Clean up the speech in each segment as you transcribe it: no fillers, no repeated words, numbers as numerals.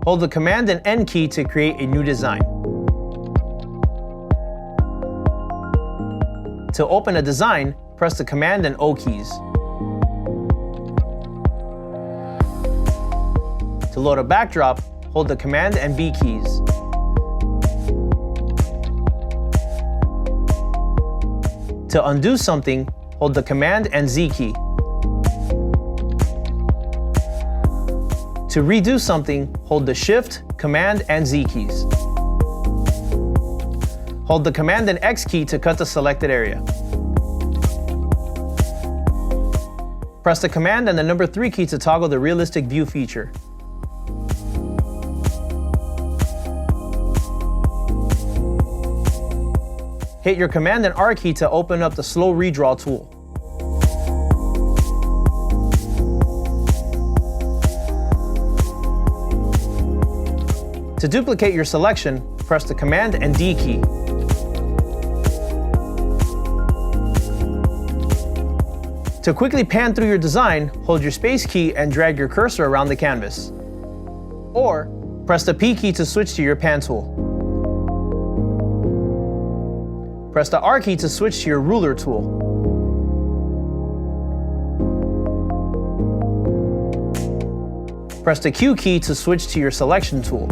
Hold the Command and N key to create a new design. To open a design, press the Command and O keys. To load a backdrop, hold the Command and B keys. To undo something, hold the Command and Z key. To redo something, hold the Shift, Command, and Z keys. Hold the Command and X key to cut the selected area. Press the Command and the number 3 key to toggle the realistic view feature. Hit your Command and R key to open up the slow redraw tool. To duplicate your selection, press the Command and D key. To quickly pan through your design, hold your space key and drag your cursor around the canvas. Or, press the P key to switch to your pan tool. Press the R key to switch to your ruler tool. Press the Q key to switch to your selection tool.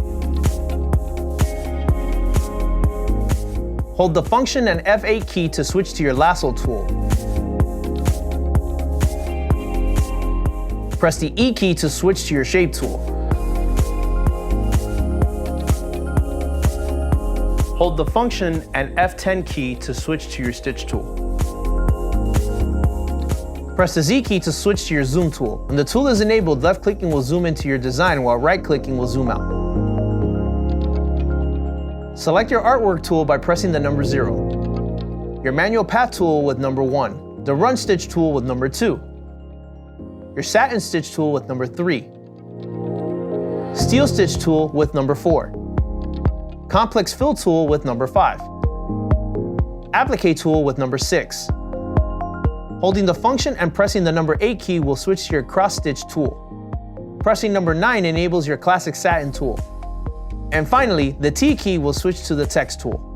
Hold the Function and F8 key to switch to your lasso tool. Press the E key to switch to your shape tool. Hold the Function and F10 key to switch to your stitch tool. Press the Z key to switch to your zoom tool. When the tool is enabled, left-clicking will zoom into your design while right-clicking will zoom out. Select your artwork tool by pressing the number 0. Your manual path tool with number 1. The run stitch tool with number 2. Your satin stitch tool with number 3. Steel stitch tool with number 4. Complex fill tool with number 5. Applique tool with number 6. Holding the Function and pressing the number 8 key will switch to your cross stitch tool. Pressing number 9 enables your classic satin tool. And finally, the T key will switch to the text tool.